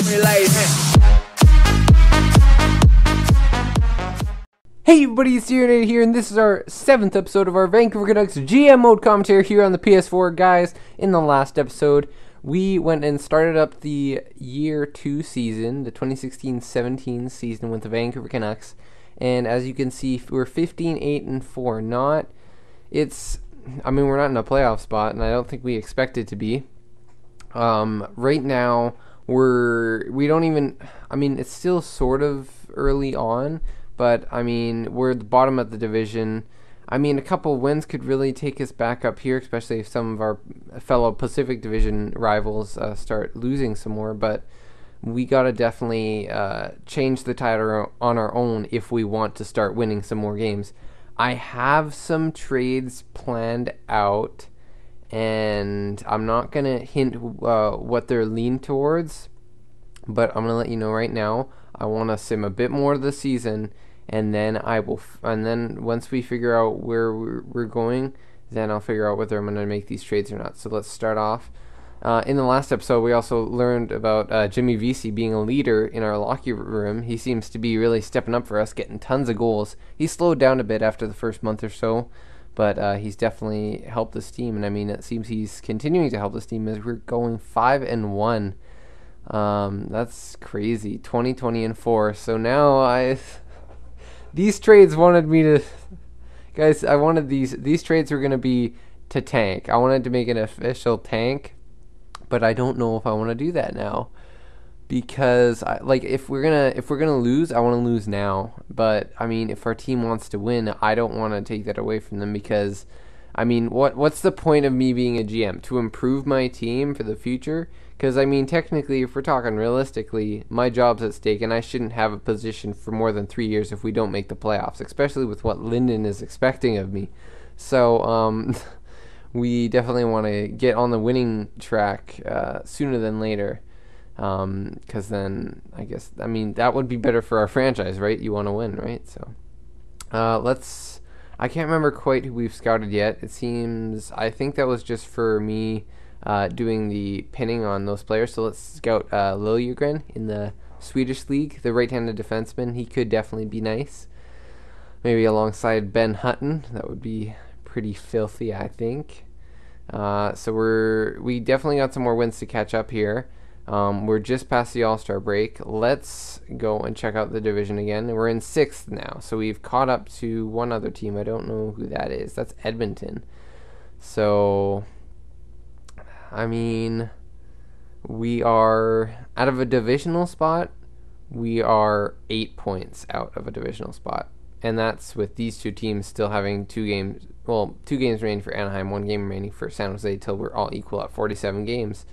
Hey everybody, it's Aaronator here, and this is our 7th episode of our Vancouver Canucks GM mode commentary here on the PS4. Guys, in the last episode, we went and started up the Year 2 season, the 2016-17 season with the Vancouver Canucks, and as you can see, we're 15-8-4. We're not in a playoff spot, and I don't think we expected to be. Right now, it's still sort of early on, but, we're at the bottom of the division. A couple wins could really take us back up here, especially if some of our fellow Pacific Division rivals start losing some more. But we got to definitely change the tide on our own if we want to start winning some more games. I have some trades planned out, and I'm not going to hint what they're leaned towards, but I'm going to let you know right now. I want to sim a bit more of the season, and then once we figure out where we're going, then I'll figure out whether I'm going to make these trades or not. So let's start off. In the last episode, we also learned about Jimmy Vesey being a leader in our locker room. He seems to be really stepping up for us, getting tons of goals. He slowed down a bit after the first month or so, but he's definitely helped this team. And it seems he's continuing to help this team as we're going 5-1. That's crazy. 20-4. So now these trades wanted me to, guys. I wanted these trades were gonna be to tank. I wanted to make an official tank, but I don't know if I want to do that now because if we're gonna lose, I want to lose now. But if our team wants to win, I don't want to take that away from them because, what's the point of me being a GM? To improve my team for the future? Because, technically, if we're talking realistically, my job's at stake, and I shouldn't have a position for more than 3 years if we don't make the playoffs, especially with what Linden is expecting of me. So, we definitely want to get on the winning track sooner than later, because then, I guess, that would be better for our franchise, right? You want to win, right? So, I can't remember quite who we've scouted yet. I think that was just for me doing the pinning on those players. So let's scout Liljegren in the Swedish league, the right-handed defenseman. He could definitely be nice. Maybe alongside Ben Hutton. That would be pretty filthy, I think. So we definitely got some more wins to catch up here. We're just past the All-Star break. Let's go and check out the division again. We're in 6th now, so we've caught up to one other team. I don't know who that is. That's Edmonton. So, we are out of a divisional spot. We are 8 points out of a divisional spot. And that's with these two teams still having 2 games remaining for Anaheim, 1 game remaining for San Jose till we're all equal at 47 games.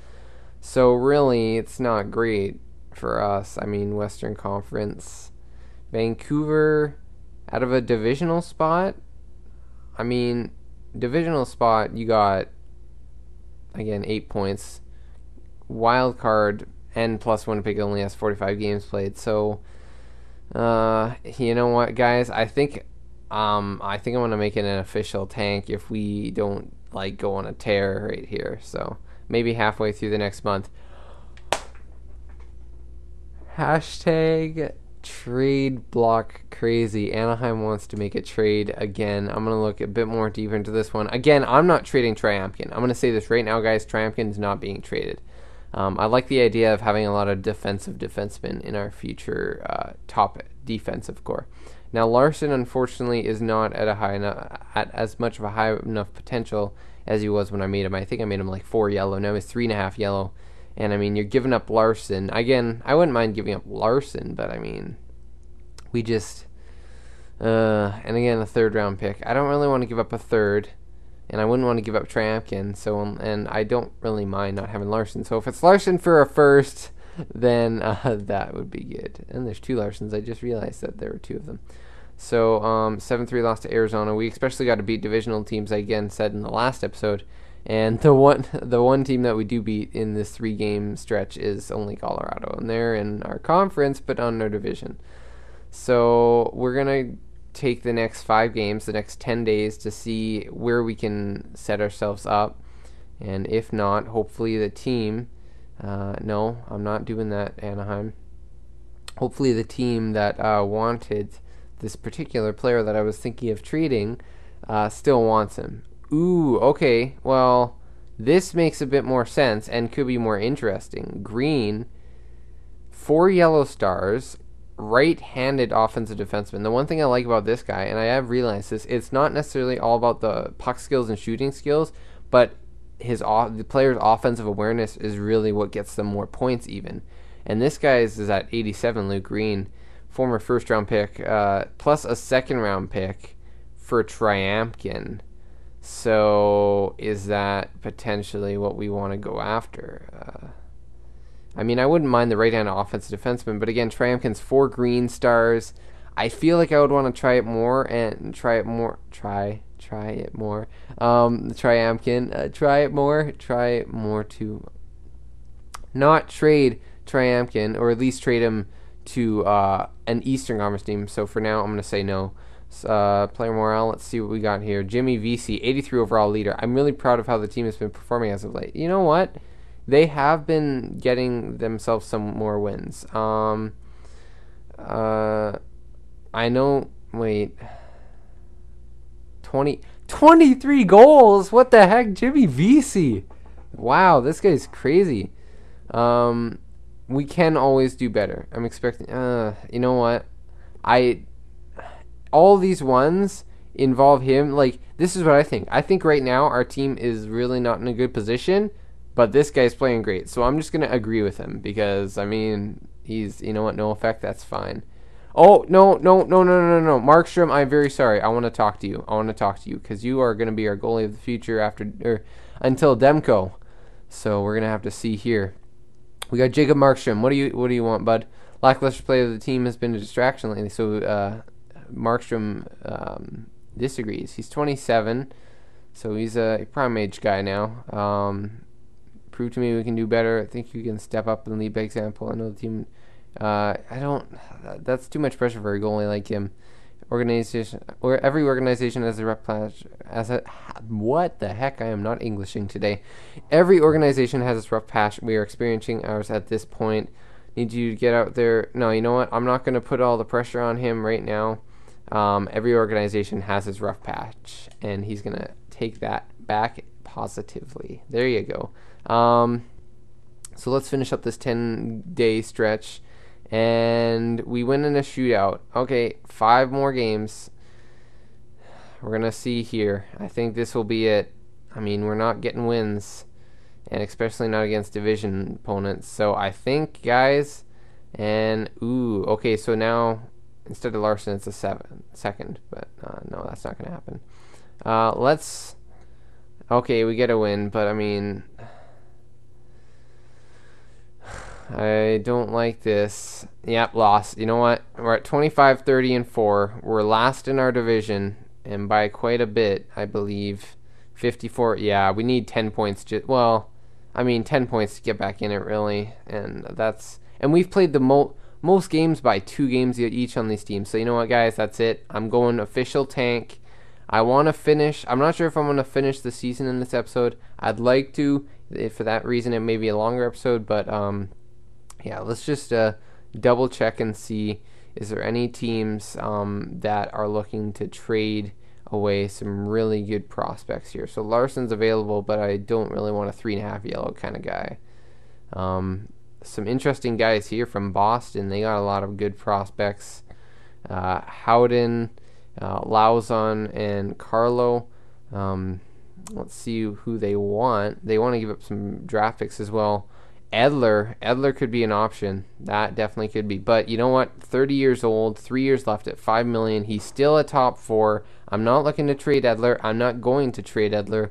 So really, it's not great for us. Western Conference. Vancouver out of a divisional spot. Divisional spot, you got, again, 8 points. Wild card, and plus Winnipeg only has 45 games played. So, you know what, guys? I think I'm gonna make it an official tank if we don't go on a tear right here. So maybe halfway through the next month. Hashtag trade block crazy. Anaheim wants to make a trade again. I'm going to look a bit more deeper into this one. Again, I'm not trading Triamkin. I'm going to say this right now, guys. Triamkin is not being traded. I like the idea of having a lot of defensive defensemen in our future top defensive core. Now, Larson, unfortunately, is not at as much of a high enough potential as he was when I made him. I think I made him 4 yellow. Now he's 3.5 yellow. And, you're giving up Larson. Again, I wouldn't mind giving up Larson, but, we just... and again, a 3rd-round pick. I don't really want to give up a 3rd, and I wouldn't want to give up Trampkin, and I don't really mind not having Larson. So if it's Larson for a 1st, then that would be good. And there's 2 Larsons. I just realized that there were 2 of them. So 7-3 loss to Arizona. We especially got to beat divisional teams, I again said in the last episode. And the one team that we do beat in this 3-game stretch is only Colorado. And they're in our conference, but on our division. So we're going to take the next 5 games, the next 10 days, to see where we can set ourselves up. And if not, hopefully the team No, I'm not doing that, Anaheim. Hopefully the team that wanted this particular player that I was thinking of trading still wants him. Ooh, okay. Well, this makes a bit more sense and could be more interesting. Green, 4 yellow stars, right-handed offensive defenseman. The one thing I like about this guy, and I have realized this, it's not necessarily all about the puck skills and shooting skills, but the player's offensive awareness is really what gets them more points even. And this guy is at 87, Luke Green, former first-round pick, plus a second-round pick for Triamkin. So is that potentially what we want to go after? I mean, I wouldn't mind the right-handed offensive defenseman, but again, Triamkin's 4 green stars. I feel like I would want to try it more and try it more. Try it more. Triamkin, try it more to not trade Triamkin, or at least trade him to an Eastern Conference team. So for now, I'm going to say no. Player morale, let's see what we got here. Jimmy Vesey, 83 overall leader. I'm really proud of how the team has been performing as of late. You know what? They have been getting themselves some more wins. I know, wait. 23 goals? What the heck? Jimmy Vesey. Wow, this guy's crazy. We can always do better. I'm expecting, you know what? All these ones involve him. Like, this is what I think. I think right now our team is really not in a good position, but this guy's playing great. So I'm just going to agree with him because, I mean, he's, you know what, no effect, that's fine. Oh, no. Markstrom, I'm very sorry. I want to talk to you. Because you are going to be our goalie of the future until Demko. So we're going to have to see here. We got Jacob Markstrom. What do you want, bud? Lackluster play of the team has been a distraction lately. So Markstrom disagrees. He's 27, so he's a prime age guy now. Prove to me we can do better. I think you can step up and lead by example. I know the team. That's too much pressure for a goalie like him. Every organization has a rep patch. What the heck? I am not Englishing today. Every organization has its rough patch. We are experiencing ours at this point. Need you to get out there. No, you know what? I'm not going to put all the pressure on him right now. Every organization has its rough patch, and he's going to take that back positively. There you go. So let's finish up this 10-day stretch. And we win in a shootout. Okay, 5 more games. We're going to see here. I think this will be it. I mean, we're not getting wins, and especially not against division opponents. So I think, guys, okay, so now instead of Larson, it's a second. But no, that's not going to happen. Okay, we get a win, but I mean, I don't like this. Yep, lost. You know what? We're at 25, 30, and 4. We're last in our division, and by quite a bit, I believe. 54. Yeah, we need 10 points. 10 points to get back in it, really. And we've played the most games by 2 games each on these teams. So you know what, guys? That's it. I'm going official tank. I want to finish. I'm not sure if I'm going to finish the season in this episode. I'd like to. For that reason, it may be a longer episode, but yeah, let's just double check and see, is there any teams that are looking to trade away some really good prospects here. So Larson's available, but I don't really want a 3.5 yellow kind of guy. Some interesting guys here from Boston. They got a lot of good prospects. Howden, Lauzon, and Carlo. Let's see who they want. They want to give up some draft picks as well. Edler could be an option. That definitely could be. But you know what? 30 years old, 3 years left at $5 million. He's still a top 4. I'm not looking to trade Edler. I'm not going to trade Edler.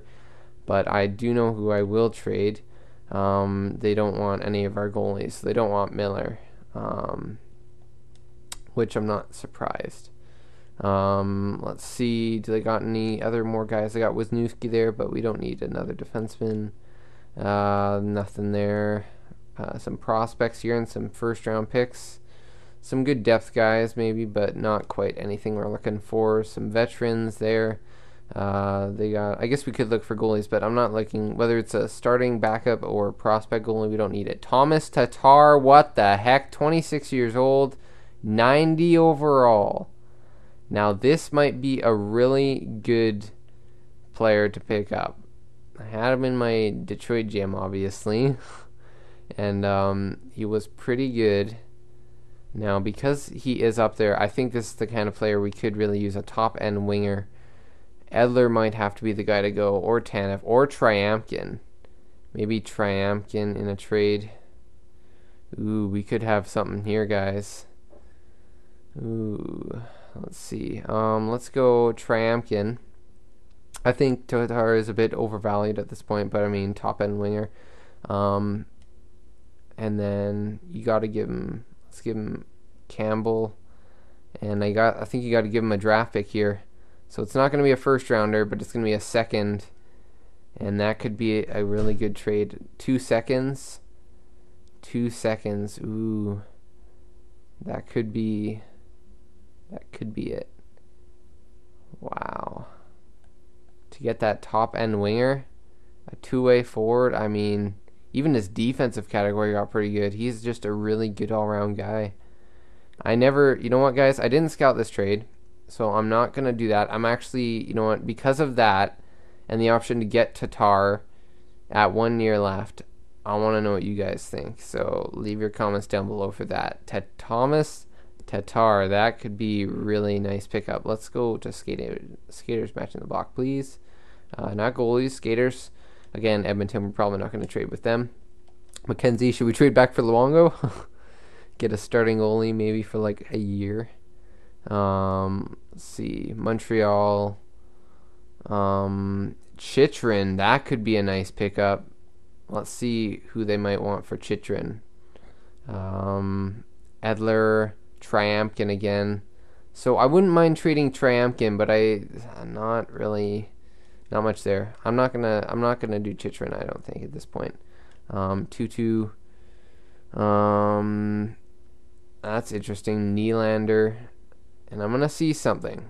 But I do know who I will trade. They don't want any of our goalies. They don't want Miller. Which I'm not surprised. Let's see. Do they got any other more guys? They got Wisniewski there, but we don't need another defenseman. Nothing there. Some prospects here and some first-round picks. Some good depth guys maybe, but not quite anything we're looking for. Some veterans there. They got. I guess we could look for goalies, but I'm not looking. Whether it's a starting, backup, or prospect goalie, we don't need it. Thomas Tatar, what the heck? 26 years old, 90 overall. Now this might be a really good player to pick up. I had him in my Detroit gym, obviously, and he was pretty good. Now, because he is up there, I think this is the kind of player we could really use, a top-end winger. Edler might have to be the guy to go, or Tanev, or Triamkin. Maybe Triamkin in a trade. Ooh, we could have something here, guys. Ooh, let's see. Let's go Triamkin. I think Tatar is a bit overvalued at this point, but I mean, top-end winger. And then you got to give him. Let's give him Campbell, and I think you got to give him a draft pick here. So it's not going to be a first rounder, but it's going to be a second, and that could be a really good trade. 2 seconds. 2 seconds. Ooh, that could be it. Wow. To get that top end winger, a two-way forward. I mean, even his defensive category got pretty good. He's just a really good all-around guy. You know what, guys? I didn't scout this trade, so I'm not going to do that. I'm actually, you know what, because of that and the option to get Tatar at 1 year left, I want to know what you guys think. So leave your comments down below for that. Thomas Tatar, that could be really nice pickup. Let's go to skaters matching the block, please. Not goalies, skaters. Again, Edmonton, we're probably not going to trade with them. Mackenzie, should we trade back for Luongo? Get a starting goalie maybe for like a year. Let's see. Montreal. Chychrun, that could be a nice pickup. Let's see who they might want for Chychrun. Edler, Triamkin again. So I wouldn't mind trading Triamkin, but not much there. I'm not gonna do Chychrun, I don't think, at this point. 2-2. That's interesting. Nylander. And I'm gonna see something.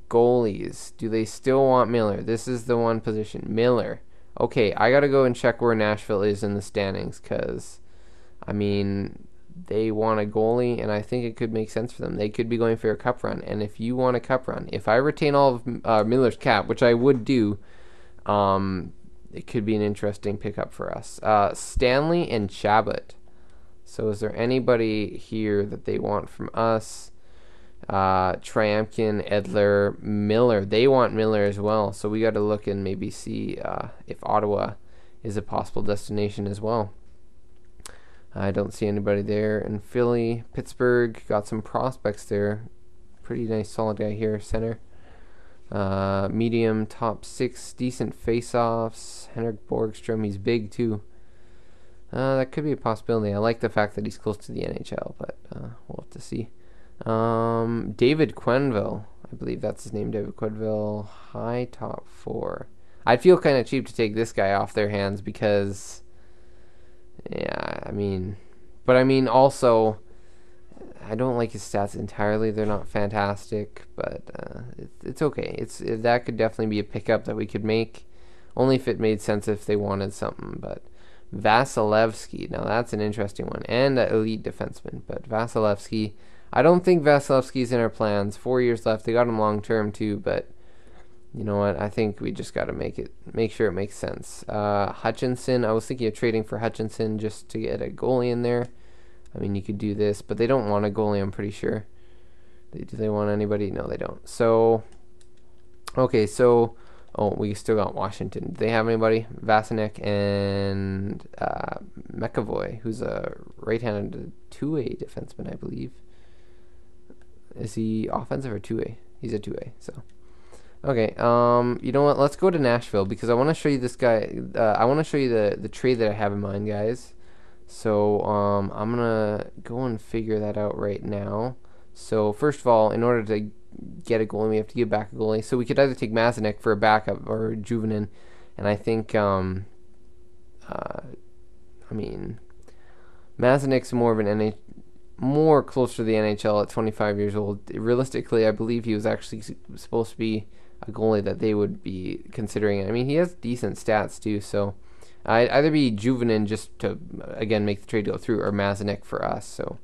Goalies. Do they still want Miller? This is the one position. Miller. Okay, I gotta go and check where Nashville is in the standings, because I mean, they want a goalie, and I think it could make sense for them. They could be going for a cup run, and if you want a cup run, if I retain all of Miller's cap, which I would do, it could be an interesting pickup for us. Stanley and Chabot. So is there anybody here that they want from us? Triamkin, Edler, Miller. They want Miller as well, so we got to look and maybe see if Ottawa is a possible destination as well. I don't see anybody there. In Philly, Pittsburgh, got some prospects there. Pretty nice, solid guy here, center. Medium, top 6, decent face-offs. Henrik Borgstrom, he's big too. That could be a possibility. I like the fact that he's close to the NHL, but we'll have to see. David Quenneville, I believe that's his name, David Quenneville, high top 4. I'd feel kind of cheap to take this guy off their hands because, yeah, also, I don't like his stats entirely. They're not fantastic, but it's okay. That could definitely be a pickup that we could make, only if it made sense if they wanted something. But Vasilevsky, now that's an interesting one, and an elite defenseman. But Vasilevsky, I don't think Vasilevsky's in our plans. 4 years left. They got him long term too, but you know what? I think we just got to make sure it makes sense. Hutchinson, I was thinking of trading for Hutchinson just to get a goalie in there. I mean, you could do this, but they don't want a goalie, I'm pretty sure. Do they want anybody? No, they don't. So, okay, so, we still got Washington. Do they have anybody? Vasenek and McAvoy, who's a right-handed two-way defenseman, I believe. Is he offensive or two-way? He's a two-way, so. Okay, you know what? Let's go to Nashville because I want to show you this guy. I want to show you the trade that I have in mind, guys. So, I'm going to go and figure that out right now. So, first of all, in order to get a goalie, we have to give back a goalie. So, we could either take Mazinek for a backup or Juvenin. And I think, Mazinek's more more closer to the NHL at 25 years old. Realistically, I believe he was actually supposed to be a goalie that they would be considering. I mean, he has decent stats too, so I'd either be Juvenin just to, again, make the trade go through, or Mazanec for us, so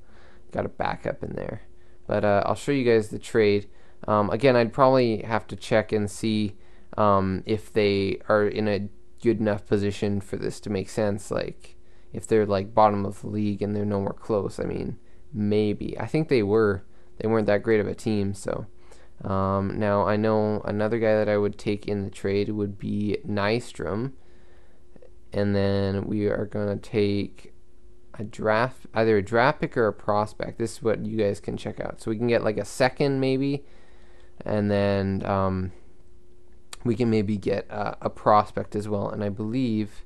got a backup in there. But I'll show you guys the trade. Again, I'd probably have to check and see if they are in a good enough position for this to make sense. Like, if they're like bottom of the league and they're nowhere close, I mean, maybe. I think they were. They weren't that great of a team, so. Now, I know another guy that I would take in the trade would be Nystrom. And then we are going to take either a draft pick or a prospect. This is what you guys can check out. So we can get like a second maybe, and then we can maybe get a prospect as well. And I believe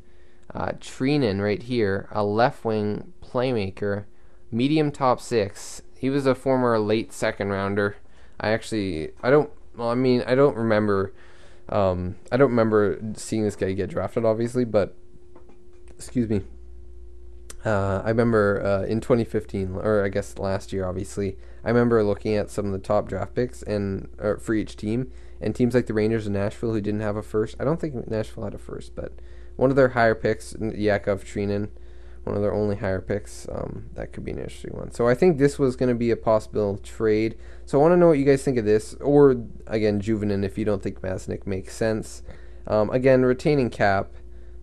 Treenen right here, a left wing playmaker, medium top 6. He was a former late second rounder. I don't remember seeing this guy get drafted, obviously, but excuse me. I remember in 2015, or I guess last year, obviously, I remember looking at some of the top draft picks for each team, and teams like the Rangers and Nashville who didn't have a first. I don't think Nashville had a first, but one of their higher picks, Yakov Treenen, one of their only higher picks, that could be an interesting one. So I think this was going to be a possible trade. So I want to know what you guys think of this, or again, Juvenin, if you don't think Mazanec makes sense. Again, retaining cap.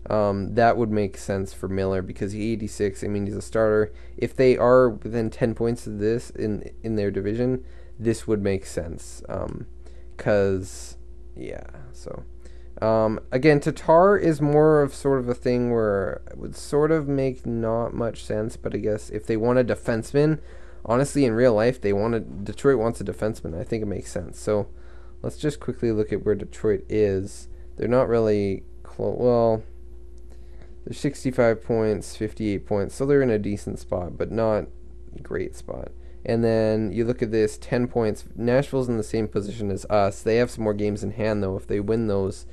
That would make sense for Miller because he's 86. I mean, he's a starter. If they are within 10 points of this in their division, this would make sense. Again, Tatar is more of sort of a thing where it would sort of make not much sense, but I guess if they want a defenseman, honestly, in real life, Detroit wants a defenseman. I think it makes sense. So let's just quickly look at where Detroit is. They're not really close. Well, they're 65 points, 58 points, so they're in a decent spot, but not a great spot. And then you look at this, 10 points. Nashville's in the same position as us. They have some more games in hand, though, if they win those,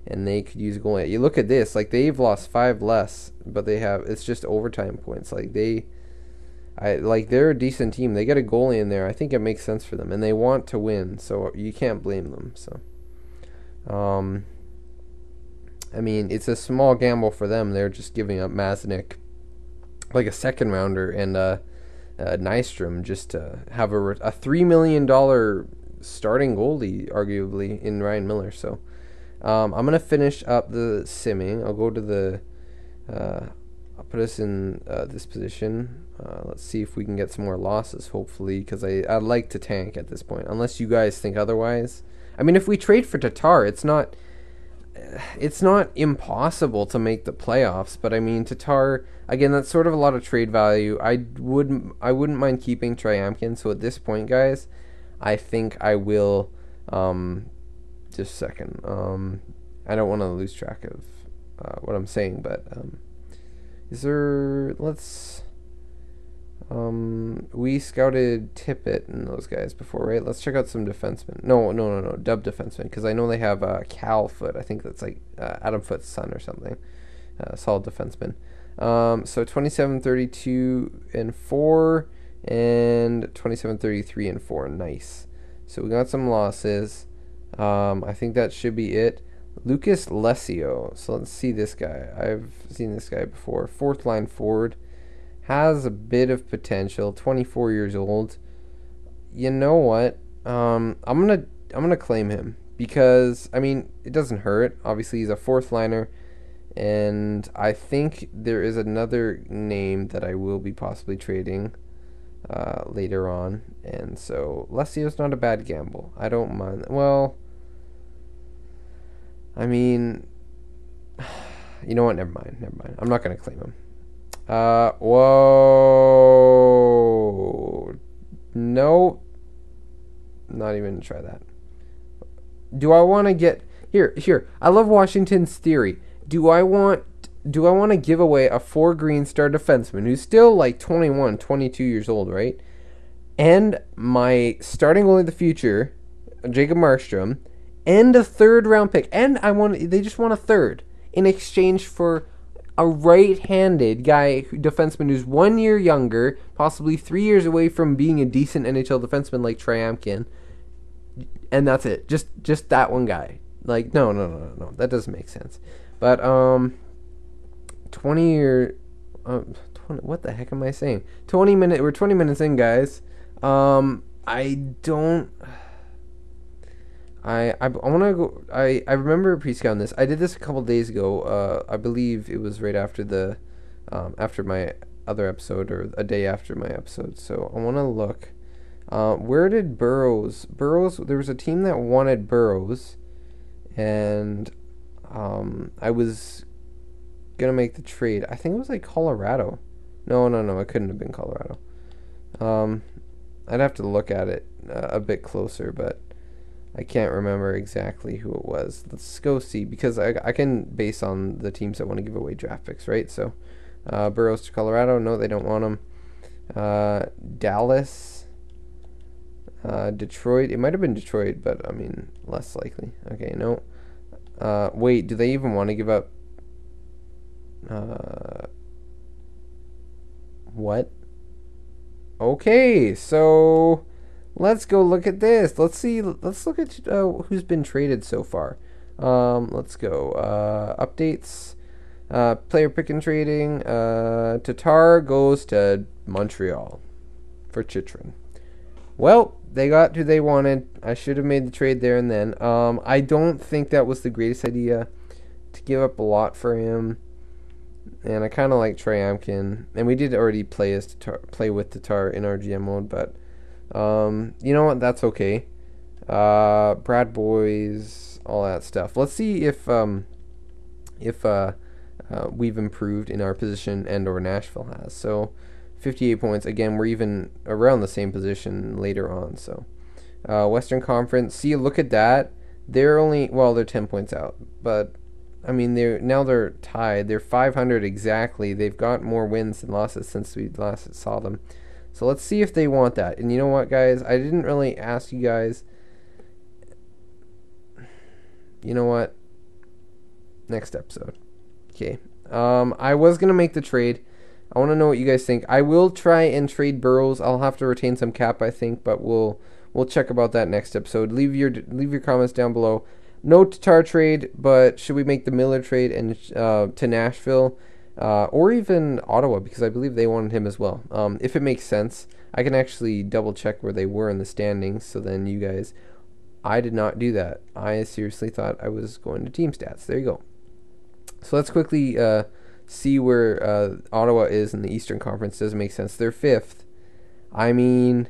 and they could use a goal. You look at this, like, they've lost 5 less, but it's just overtime points. Like, they're a decent team. They get a goalie in there. I think it makes sense for them, and they want to win, so you can't blame them. So, I mean, it's a small gamble for them. They're just giving up Mazanec, like a second rounder, and Nystrom just to have a $3 million starting goalie, arguably, in Ryan Miller. So I'm going to finish up the simming. I'll go to I'll put us in this position. Let's see if we can get some more losses, hopefully, because I'd like to tank at this point, unless you guys think otherwise. I mean, if we trade for Tatar, it's not impossible to make the playoffs, but I mean, Tatar, again, that's sort of a lot of trade value. I wouldn't mind keeping Tryamkin, so at this point, guys, I think I will, just a second, I don't want to lose track of what I'm saying, but we scouted Tippett and those guys before, right? Let's check out some defensemen. No, dub defensemen, because I know they have Cal Foote. I think that's like Adam Foote's son or something. Solid defenseman. So 27, 32, and 4, and 27, 33, and 4. Nice. So we got some losses. I think that should be it. Lucas Lesio. So let's see this guy. I've seen this guy before. 4th line forward. Has a bit of potential. 24 years old. You know what? I'm gonna claim him because I mean it doesn't hurt. Obviously he's a 4th liner, and I think there is another name that I will be possibly trading later on, and so Lesio's not a bad gamble. I don't mind. Well, I mean, you know what? Never mind. I'm not gonna claim him. Whoa. No. Not even try that. Do I want to get here? I love Washington's theory. Do I want to give away a 4 green star defenseman who's still like 21, 22 years old, right? And my starting goalie of the future, Jacob Markstrom, and a 3rd round pick. And they just want a 3rd in exchange for a right-handed guy, defenseman who's 1 year younger, possibly 3 years away from being a decent NHL defenseman like Tryamkin, and that's it. Just that one guy. Like, no. That doesn't make sense. But 20 year, 20, what the heck am I saying? 20 minute. We're 20 minutes in, guys. I don't. I want to go. I remember pre-scouting this. I did this a couple days ago. I believe it was right after the, after my other episode, or a day after my episode. So I want to look. Where did Burrows? There was a team that wanted Burrows, and I was gonna make the trade. I think it was like Colorado. No. It couldn't have been Colorado. I'd have to look at it a bit closer, but I can't remember exactly who it was. Let's go see, because I can base on the teams that want to give away draft picks, right? So, Burrows to Colorado. No, they don't want him. Dallas. Detroit. It might have been Detroit, but I mean, less likely. Okay, no. Wait, do they even want to give up? What? Okay, so let's go look at this. Let's see. Let's look at who's been traded so far. Let's go. Updates. Player pick and trading. Tatar goes to Montreal for Chychrun. Well, they got who they wanted. I should have made the trade there and then. I don't think that was the greatest idea to give up a lot for him. And I kind of like Tryamkin. And we did already play with Tatar in our GM mode, but you know what? That's okay. Brad Boys, all that stuff. Let's see if we've improved in our position, and or Nashville has. So 58 points. Again, we're even around the same position later on. So Western Conference. See, look at that. They're 10 points out, but I mean, they're tied. They're 500 exactly. They've got more wins than losses since we last saw them. So let's see if they want that. And you know what, guys? I didn't really ask you guys. You know what? Next episode. Okay. I was going to make the trade. I want to know what you guys think. I will try and trade Burrows. I'll have to retain some cap, I think, but we'll check about that next episode. Leave your comments down below. No Tatar trade, but should we make the Miller trade and to Nashville, or even Ottawa, because I believe they wanted him as well. If it makes sense, I can actually double check where they were in the standings. So then you guys, I did not do that. I seriously thought I was going to team stats. There you go. So let's quickly see where Ottawa is in the Eastern Conference. Doesn't make sense. They're 5th. I mean,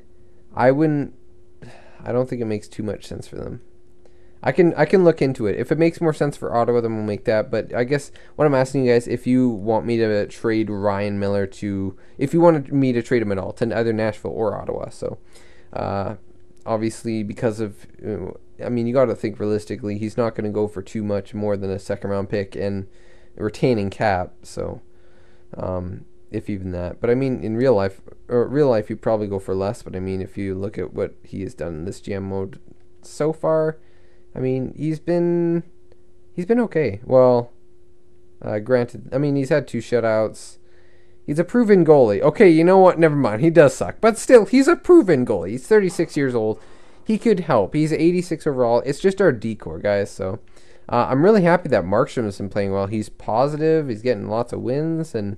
I don't think it makes too much sense for them. I can look into it. If it makes more sense for Ottawa, then we'll make that. But I guess what I'm asking you guys, if you want me to trade Ryan Miller if you wanted me to trade him at all, to either Nashville or Ottawa. So, obviously, because of, I mean, you got to think realistically. He's not going to go for too much more than a second-round pick and retaining cap. So, if even that. But I mean, in real life, you probably go for less. But I mean, if you look at what he has done in this GM mode so far, I mean, he's been okay. Well, granted, I mean, he's had 2 shutouts. He's a proven goalie. Okay, you know what? Never mind. He does suck. But still, he's a proven goalie. He's 36 years old. He could help. He's 86 overall. It's just our decor, guys. So I'm really happy that Markstrom has been playing well. He's positive. He's getting lots of wins. And,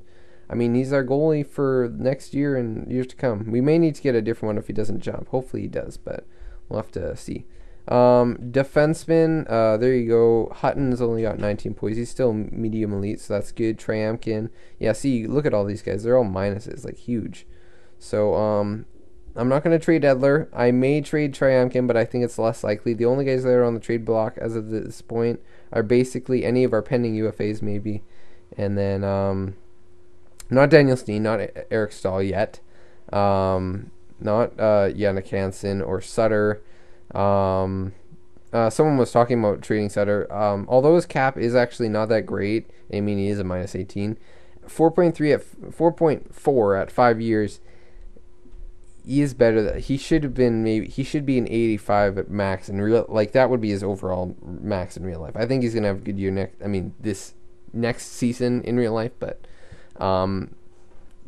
I mean, he's our goalie for next year and years to come. We may need to get a different one if he doesn't jump. Hopefully he does, but we'll have to see. Defenseman, there you go. Hutton's only got 19 points. He's still medium elite, so that's good. Tryamkin, yeah, see, look at all these guys. They're all minuses, like huge. So, I'm not going to trade Edler. I may trade Tryamkin, but I think it's less likely. The only guys that are on the trade block as of this point are basically any of our pending UFAs, maybe. And then, not Daniel Steen, not Eric Stahl yet. Not Yannick Hansen or Sutter. Someone was talking about trading Sutter. Although his cap is actually not that great, I mean, he is a minus 18. 4.4 at 5 years. He is better. He should be an 85 at max in real. Like, that would be his overall max in real life. I think he's gonna have a good year this next season in real life, but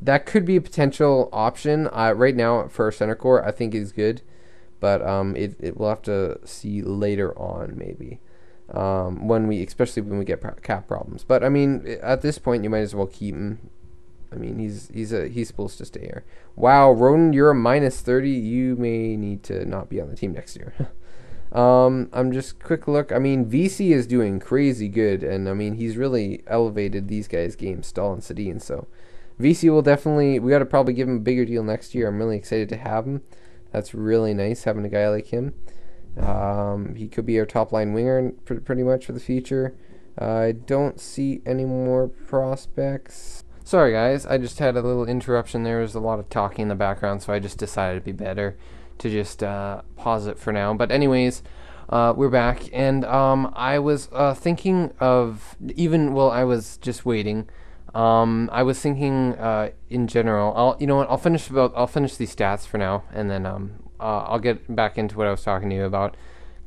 that could be a potential option. Right now for our center core, I think is good, but it we'll have to see later on maybe. Especially when we get cap problems. But I mean, at this point, you might as well keep him. I mean, he's supposed to stay here. Wow, Roden, you're a -30. You may need to not be on the team next year. I'm just quick look. I mean, VC is doing crazy good, and I mean, he's really elevated these guys' games, Stahl and Sedin. So VC will definitely. We got to probably give him a bigger deal next year. I'm really excited to have him. That's really nice having a guy like him. He could be our top line winger pretty much for the future. I don't see any more prospects. Sorry guys, I just had a little interruption. There was a lot of talking in the background, so I just decided it'd be better to just pause it for now. But anyways, we're back, and I was thinking of, even while I was just waiting, I was thinking in general. You know what? I'll finish these stats for now, and then I'll get back into what I was talking to you about.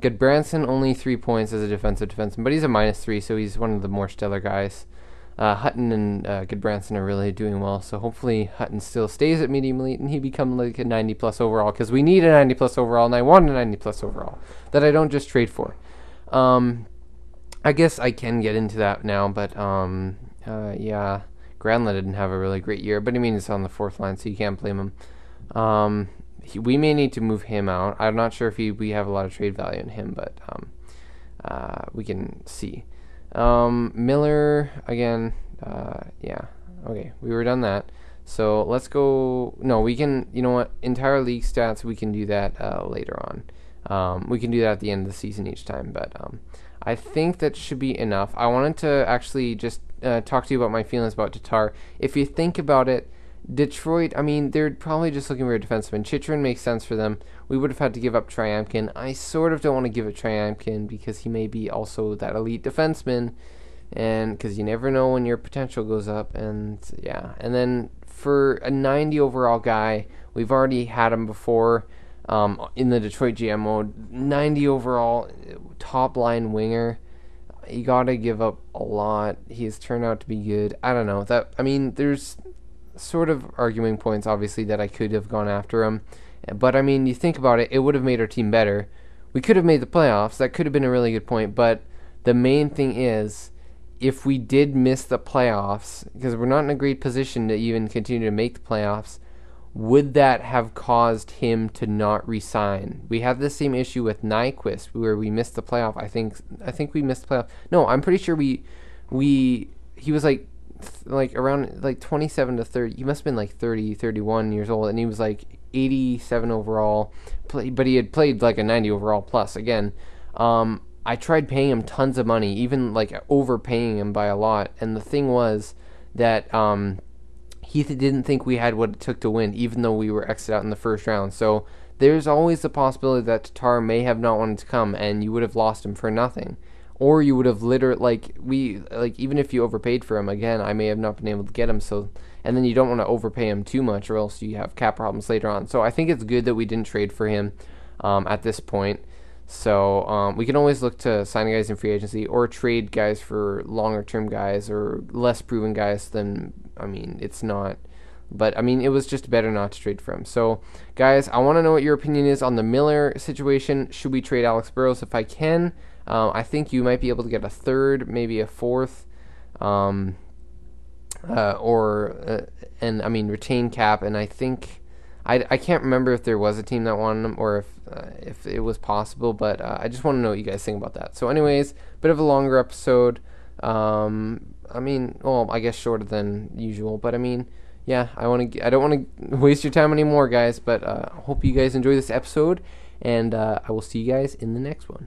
Goodbranson, only 3 points as a defensive defenseman, but he's a -3, so he's one of the more stellar guys. Hutton and Goodbranson are really doing well, so hopefully Hutton still stays at medium elite and he becomes like a 90+ overall, because we need a 90+ overall, and I want a 90+ overall that I don't just trade for. I guess I can get into that now, but yeah, Granlund didn't have a really great year, but I mean, it's on the 4th line, so you can't blame him. We may need to move him out. I'm not sure if we have a lot of trade value in him, but we can see. Miller, again, yeah, okay, we were done that. So let's go, no, we can, you know what, entire league stats, we can do that later on. We can do that at the end of the season each time, but I think that should be enough. I wanted to actually just talk to you about my feelings about Tatar. If you think about it, Detroit, I mean, they're probably just looking for a defenseman. Chychrun makes sense for them. We would have had to give up Tryamkin. I sort of don't want to give it Tryamkin because he may be also that elite defenseman, and because you never know when your potential goes up. And yeah, and then for a 90 overall guy, we've already had him before in the Detroit GM mode. 90 overall, top line winger. You got to give up a lot. He's turned out to be good. I don't know. I mean, there's sort of arguing points, obviously, that I could have gone after him. But, I mean, you think about it, it would have made our team better. We could have made the playoffs. That could have been a really good point. But the main thing is, if we did miss the playoffs, because we're not in a great position to even continue to make the playoffs, would that have caused him to not resign? We have the same issue with Nyquist, where we missed the playoff. I think we missed the playoff. No, I'm pretty sure he was like around like 27 to 30. He must have been like 30, 31 years old, and he was like 87 overall, but he had played like a 90 overall plus. Again, I tried paying him tons of money, even like overpaying him by a lot, and the thing was that he didn't think we had what it took to win, even though we were exited out in the first round. So there's always the possibility that Tatar may have not wanted to come, and you would have lost him for nothing. Or you would have literally, even if you overpaid for him, again, I may have not been able to get him. So, and then you don't want to overpay him too much, or else you have cap problems later on. So I think it's good that we didn't trade for him at this point. So we can always look to sign guys in free agency, or trade guys for longer-term guys or less proven guys than, I mean, it's not. But, I mean, it was just better not to trade for him. So, guys, I want to know what your opinion is on the Miller situation. Should we trade Alex Burrows? If I can, I think you might be able to get a 3rd, maybe a 4th, and I mean, retain cap. And I think, I can't remember if there was a team that wanted him, or if it was possible, but I just want to know what you guys think about that. So anyways, bit of a longer episode. I mean, well, I guess shorter than usual, but I mean, yeah, I don't want to waste your time anymore, guys, but I hope you guys enjoy this episode, and I will see you guys in the next one.